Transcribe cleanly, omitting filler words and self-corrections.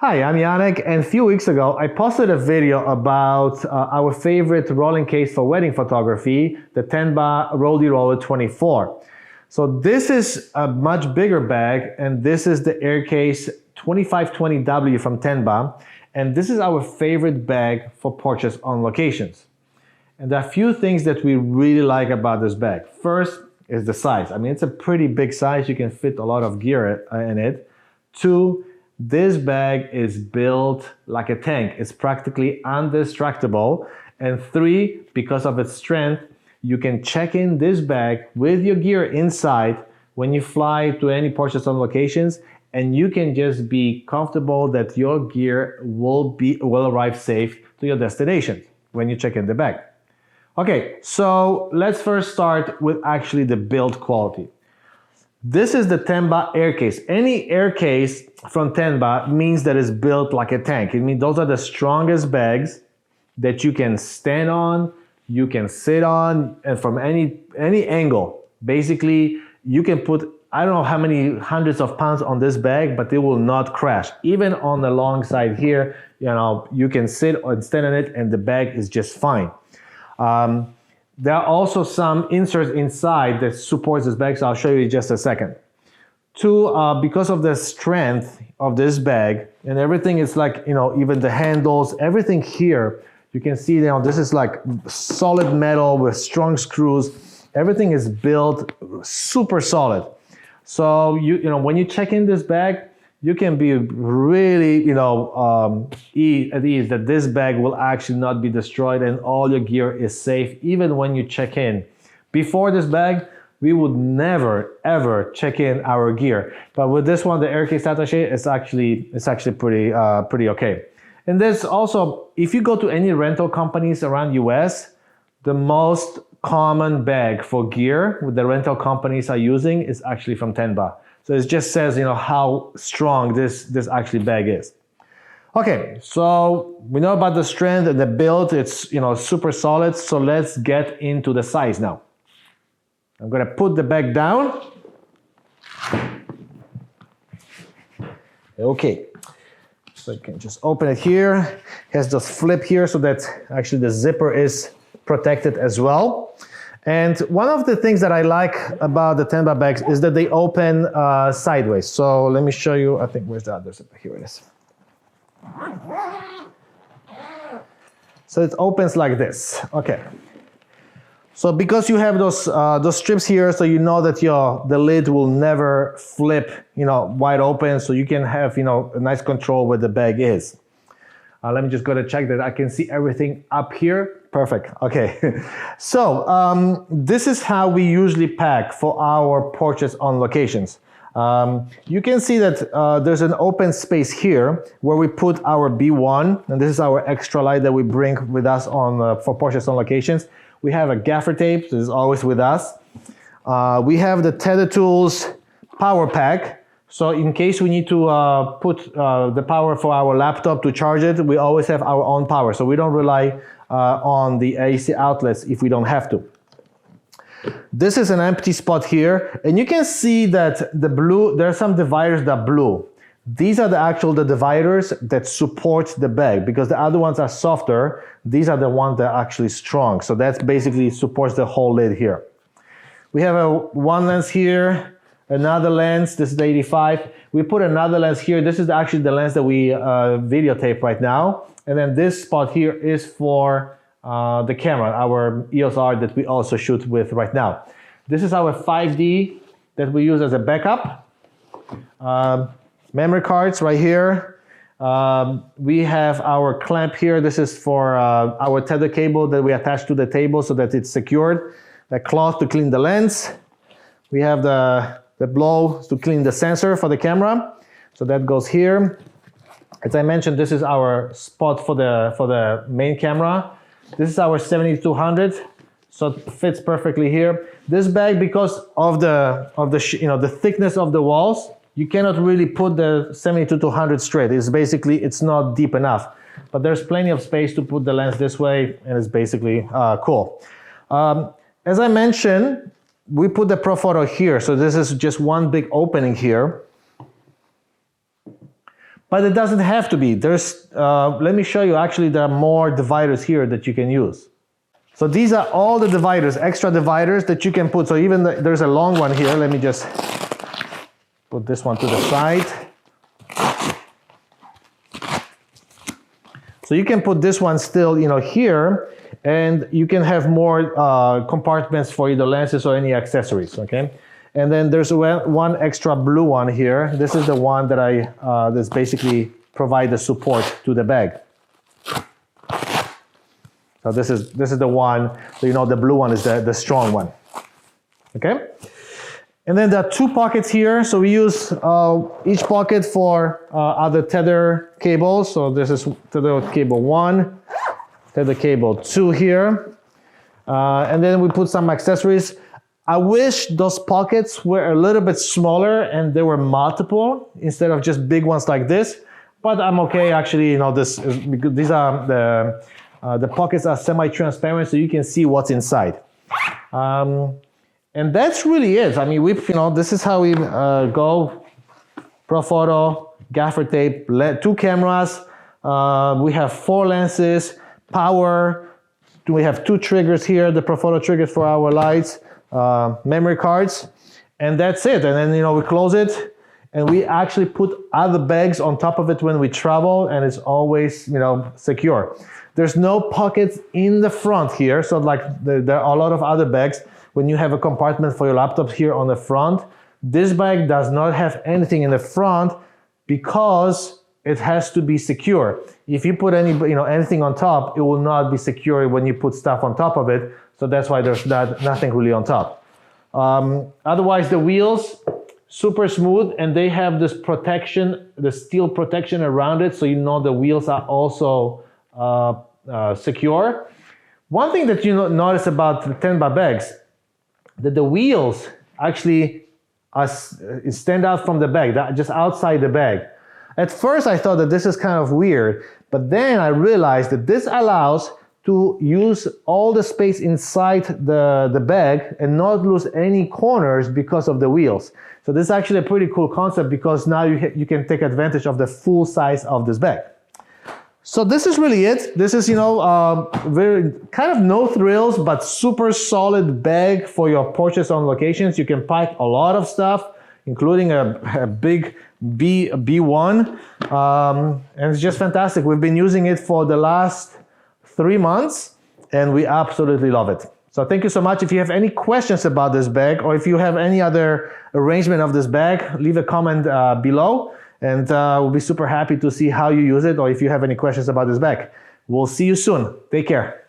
Hi, I'm Yannick, and a few weeks ago I posted a video about our favorite rolling case for wedding photography, the Tenba Rolly Roller 24. So this is a much bigger bag, and this is the Air Case 2520W from Tenba, and this is our favorite bag for portraits on locations. And there are a few things that we really like about this bag. First is the size. I mean, it's a pretty big size. You can fit a lot of gear in it. Two, this bag is built like a tank. It's practically indestructible. And three, because of its strength, you can check in this bag with your gear inside when you fly to any portraits on locations, and you can just be comfortable that your gear will arrive safe to your destination when you check in the bag. Okay, so let's first start with actually the build quality. This is the Tenba Air Case. Any air case from Tenba means that it's built like a tank. It means those are the strongest bags that you can stand on, you can sit on, and from any angle. Basically, you can put, I don't know how many hundreds of pounds on this bag, but it will not crash. Even on the long side here, you can sit or stand on it and the bag is just fine. There are also some inserts inside that supports this bag, so I'll show you in just a second. Two, because of the strength of this bag and everything, it's like, even the handles, everything here, you can see now this is like solid metal with strong screws. Everything is built super solid. So when you check in this bag, you can be really, at ease that this bag will actually not be destroyed and all your gear is safe, even when you check in. Before this bag, we would never, ever check in our gear. But with this one, the Air Case Attache, it's actually pretty okay. And there's also, if you go to any rental companies around US, the most common bag for gear the rental companies are using is actually from Tenba. So it just says, how strong this actually bag is. Okay, so we know about the strength and the build. It's, super solid. So let's get into the size now. I'm gonna put the bag down. Okay, so you can just open it here. It has this flip here so that actually the zipper is protected as well. And one of the things that I like about the Tenba bags is that they open sideways. So let me show you, I think, where's the other zipper? Here it is. So it opens like this, okay. So because you have those strips here, so you know that the lid will never flip, wide open, so you can have, a nice control where the bag is. Let me just go to check that I can see everything up here. Perfect, okay. So this is how we usually pack for our portraits on locations. You can see that there's an open space here where we put our B1, and this is our extra light that we bring with us for portraits on locations. We have a gaffer tape, this is always with us. We have the Tether Tools power pack. So in case we need to put the power for our laptop to charge it, we always have our own power. So we don't rely on the AC outlets if we don't have to. This is an empty spot here. And you can see that the blue, there are some dividers that are blue. These are the dividers that support the bag, because the other ones are softer. These are the ones that are actually strong. So that basically supports the whole lid here. We have one lens here. Another lens, this is the 85. We put another lens here. This is actually the lens that we videotape right now. And then this spot here is for the camera, our EOS R that we also shoot with right now. This is our 5D that we use as a backup. Memory cards right here. We have our clamp here. This is for our tether cable that we attach to the table so that it's secured. The cloth to clean the lens. We have the blow to clean the sensor for the camera. So that goes here. As I mentioned, this is our spot for the main camera. This is our 7200, so it fits perfectly here. This bag, because of the thickness of the walls, you cannot really put the 7200 straight. It's not deep enough. But there's plenty of space to put the lens this way, and it's basically cool. As I mentioned, we put the Profoto here, so this is just one big opening here. but it doesn't have to be. There's, let me show you, actually there are more dividers here that you can use. So these are all the dividers, extra dividers that you can put. So even there's a long one here. Let me just put this one to the side. So you can put this one still, you know, here, and you can have more compartments for either lenses or any accessories, okay? And then there's one extra blue one here. This is the one that that's basically provide the support to the bag. So this is the one, you know, the blue one is the strong one, okay? And then there are two pockets here. So we use each pocket for other tether cables. So this is tether cable 1, tether cable 2 here. And then we put some accessories. I wish those pockets were a little bit smaller and they were multiple instead of just big ones like this. But I'm okay, actually, you know, because these are the pockets are semi-transparent, so you can see what's inside. And that's really it. I mean, you know, this is how we go. Profoto, gaffer tape, 2 cameras. We have 4 lenses, power. We have 2 triggers here, the Profoto triggers for our lights, memory cards, and that's it. And then, you know, we close it, and we actually put other bags on top of it when we travel, and it's always, you know, secure. There's no pockets in the front here, so like there are a lot of other bags. When you have a compartment for your laptop here on the front, this bag does not have anything in the front because it has to be secure. If you put anything on top, it will not be secure when you put stuff on top of it. So that's why there's nothing really on top. Otherwise, the wheels, super smooth, and they have this protection, the steel protection around it, so you know the wheels are also secure. One thing that you notice about the Tenba bags, that the wheels actually stand out from the bag, just outside the bag. At first I thought that this is kind of weird, but then I realized that this allows to use all the space inside the bag and not lose any corners because of the wheels. So this is actually a pretty cool concept because now you can take advantage of the full size of this bag. So this is really it. This is, you know, very kind of no thrills, but super solid bag for your purchase on locations. You can pack a lot of stuff, including a big B1, and it's just fantastic. We've been using it for the last 3 months, and we absolutely love it. So thank you so much. If you have any questions about this bag, or if you have any other arrangement of this bag, leave a comment below. And we'll be super happy to see how you use it, or if you have any questions about this bag. We'll see you soon. Take care.